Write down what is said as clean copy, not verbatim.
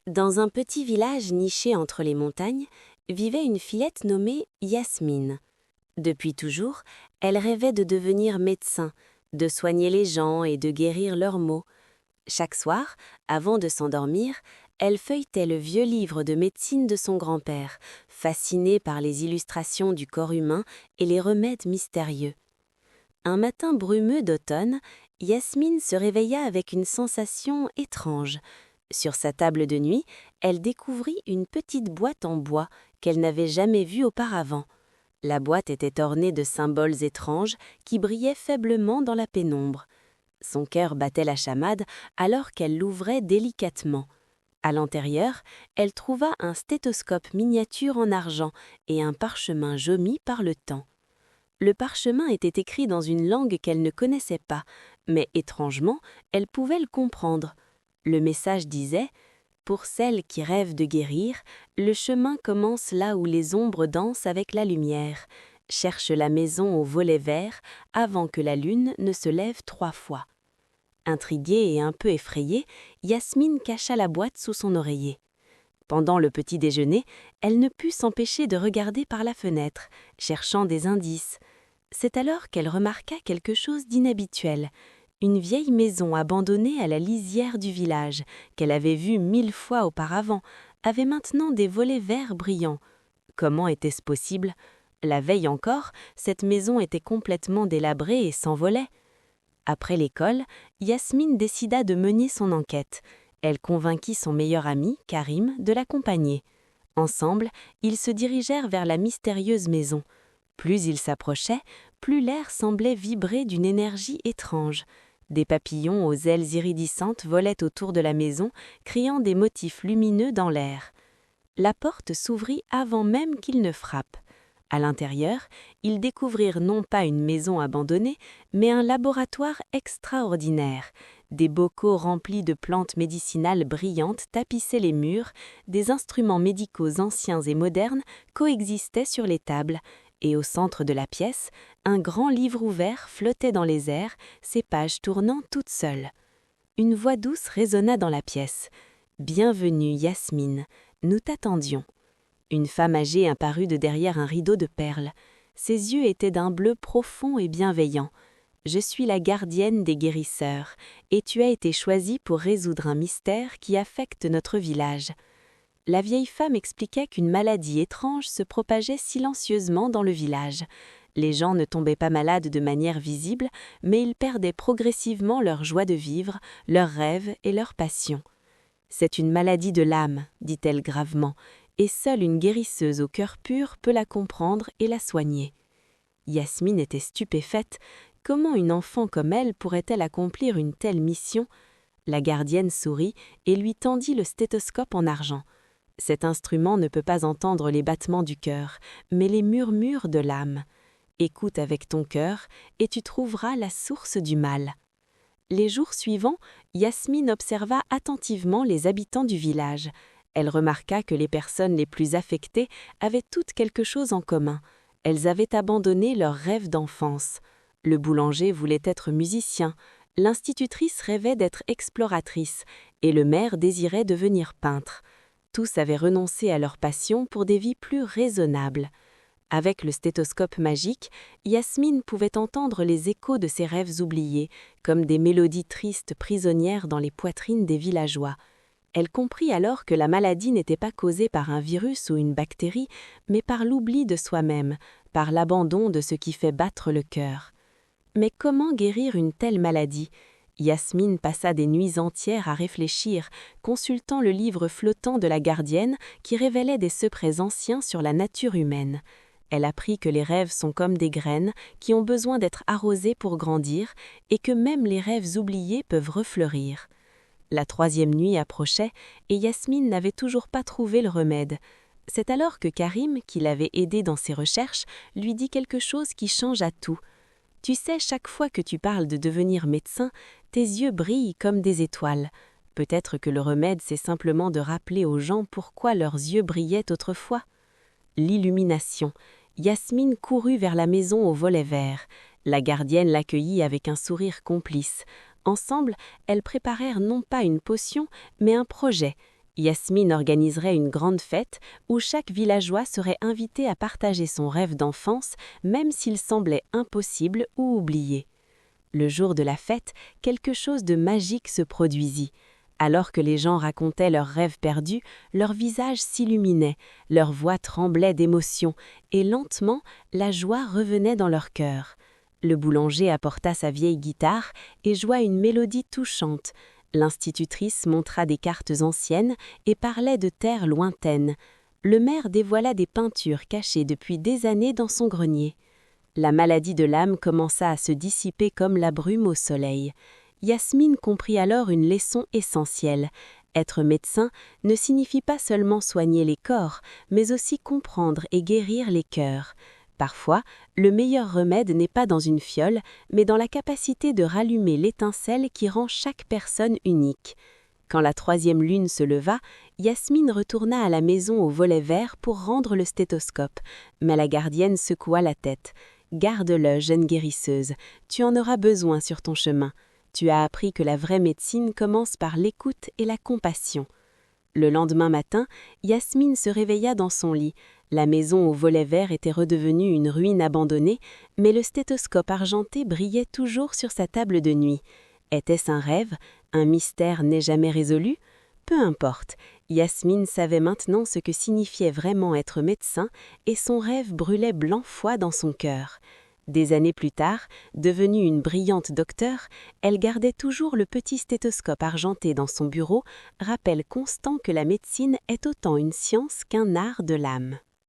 Dans un petit village niché entre les montagnes, vivait une fillette nommée Yasmine. Depuis toujours, elle rêvait de devenir médecin, de soigner les gens et de guérir leurs maux. Chaque soir, avant de s'endormir, elle feuilletait le vieux livre de médecine de son grand-père, fascinée par les illustrations du corps humain et les remèdes mystérieux. Un matin brumeux d'automne, Yasmine se réveilla avec une sensation étrange. Sur sa table de nuit, elle découvrit une petite boîte en bois qu'elle n'avait jamais vue auparavant. La boîte était ornée de symboles étranges qui brillaient faiblement dans la pénombre. Son cœur battait la chamade alors qu'elle l'ouvrait délicatement. À l'intérieur, elle trouva un stéthoscope miniature en argent et un parchemin jauni par le temps. Le parchemin était écrit dans une langue qu'elle ne connaissait pas, mais étrangement, elle pouvait le comprendre. Le message disait « Pour celles qui rêvent de guérir, le chemin commence là où les ombres dansent avec la lumière. Cherche la maison aux volets verts avant que la lune ne se lève 3 fois. » Intriguée et un peu effrayée, Yasmine cacha la boîte sous son oreiller. Pendant le petit déjeuner, elle ne put s'empêcher de regarder par la fenêtre, cherchant des indices. C'est alors qu'elle remarqua quelque chose d'inhabituel. Une vieille maison abandonnée à la lisière du village, qu'elle avait vue 1000 fois auparavant, avait maintenant des volets verts brillants. Comment était-ce possible? La veille encore, cette maison était complètement délabrée et sans volets. Après l'école, Yasmine décida de mener son enquête. Elle convainquit son meilleur ami, Karim, de l'accompagner. Ensemble, ils se dirigèrent vers la mystérieuse maison. Plus ils s'approchaient, plus l'air semblait vibrer d'une énergie étrange. Des papillons aux ailes iridescentes volaient autour de la maison, criant des motifs lumineux dans l'air. La porte s'ouvrit avant même qu'ils ne frappent. À l'intérieur, ils découvrirent non pas une maison abandonnée, mais un laboratoire extraordinaire. Des bocaux remplis de plantes médicinales brillantes tapissaient les murs, des instruments médicaux anciens et modernes coexistaient sur les tables, et au centre de la pièce, un grand livre ouvert flottait dans les airs, ses pages tournant toutes seules. Une voix douce résonna dans la pièce. « Bienvenue, Yasmine, nous t'attendions. » Une femme âgée apparut de derrière un rideau de perles. Ses yeux étaient d'un bleu profond et bienveillant. « Je suis la gardienne des guérisseurs, et tu as été choisie pour résoudre un mystère qui affecte notre village. » La vieille femme expliquait qu'une maladie étrange se propageait silencieusement dans le village. Les gens ne tombaient pas malades de manière visible, mais ils perdaient progressivement leur joie de vivre, leurs rêves et leurs passions. « C'est une maladie de l'âme, dit-elle gravement, et seule une guérisseuse au cœur pur peut la comprendre et la soigner. » Yasmine était stupéfaite. Comment une enfant comme elle pourrait-elle accomplir une telle mission? La gardienne sourit et lui tendit le stéthoscope en argent. Cet instrument ne peut pas entendre les battements du cœur, mais les murmures de l'âme. Écoute avec ton cœur et tu trouveras la source du mal. Les jours suivants, Yasmine observa attentivement les habitants du village. Elle remarqua que les personnes les plus affectées avaient toutes quelque chose en commun. Elles avaient abandonné leurs rêves d'enfance. Le boulanger voulait être musicien, l'institutrice rêvait d'être exploratrice et le maire désirait devenir peintre. Tous avaient renoncé à leur passion pour des vies plus raisonnables. Avec le stéthoscope magique, Yasmine pouvait entendre les échos de ses rêves oubliés, comme des mélodies tristes prisonnières dans les poitrines des villageois. Elle comprit alors que la maladie n'était pas causée par un virus ou une bactérie, mais par l'oubli de soi-même, par l'abandon de ce qui fait battre le cœur. Mais comment guérir une telle maladie? Yasmine passa des nuits entières à réfléchir, consultant le livre flottant de la gardienne qui révélait des secrets anciens sur la nature humaine. Elle apprit que les rêves sont comme des graines qui ont besoin d'être arrosées pour grandir et que même les rêves oubliés peuvent refleurir. La 3e nuit approchait et Yasmine n'avait toujours pas trouvé le remède. C'est alors que Karim, qui l'avait aidé dans ses recherches, lui dit quelque chose qui changea tout. « Tu sais, chaque fois que tu parles de devenir médecin, tes yeux brillent comme des étoiles. Peut-être que le remède, c'est simplement de rappeler aux gens pourquoi leurs yeux brillaient autrefois. » L'illumination. Yasmine courut vers la maison aux volets verts. La gardienne l'accueillit avec un sourire complice. Ensemble, elles préparèrent non pas une potion, mais un projet. Yasmine organiserait une grande fête où chaque villageois serait invité à partager son rêve d'enfance, même s'il semblait impossible ou oublié. Le jour de la fête, quelque chose de magique se produisit. Alors que les gens racontaient leurs rêves perdus, leurs visages s'illuminaient, leurs voix tremblaient d'émotion, et lentement, la joie revenait dans leur cœur. Le boulanger apporta sa vieille guitare et joua une mélodie touchante. L'institutrice montra des cartes anciennes et parlait de terres lointaines. Le maire dévoila des peintures cachées depuis des années dans son grenier. La maladie de l'âme commença à se dissiper comme la brume au soleil. Yasmine comprit alors une leçon essentielle. Être médecin ne signifie pas seulement soigner les corps, mais aussi comprendre et guérir les cœurs. Parfois, le meilleur remède n'est pas dans une fiole, mais dans la capacité de rallumer l'étincelle qui rend chaque personne unique. Quand la 3e lune se leva, Yasmine retourna à la maison au volet vert pour rendre le stéthoscope, mais la gardienne secoua la tête. « Garde-le, jeune guérisseuse, tu en auras besoin sur ton chemin. Tu as appris que la vraie médecine commence par l'écoute et la compassion. » Le lendemain matin, Yasmine se réveilla dans son lit. La maison au volet vert était redevenue une ruine abandonnée, mais le stéthoscope argenté brillait toujours sur sa table de nuit. Était-ce un rêve, un mystère n'est jamais résolu? Peu importe, Yasmine savait maintenant ce que signifiait vraiment être médecin et son rêve brûlait blanc-foi dans son cœur. Des années plus tard, devenue une brillante docteure, elle gardait toujours le petit stéthoscope argenté dans son bureau, rappel constant que la médecine est autant une science qu'un art de l'âme.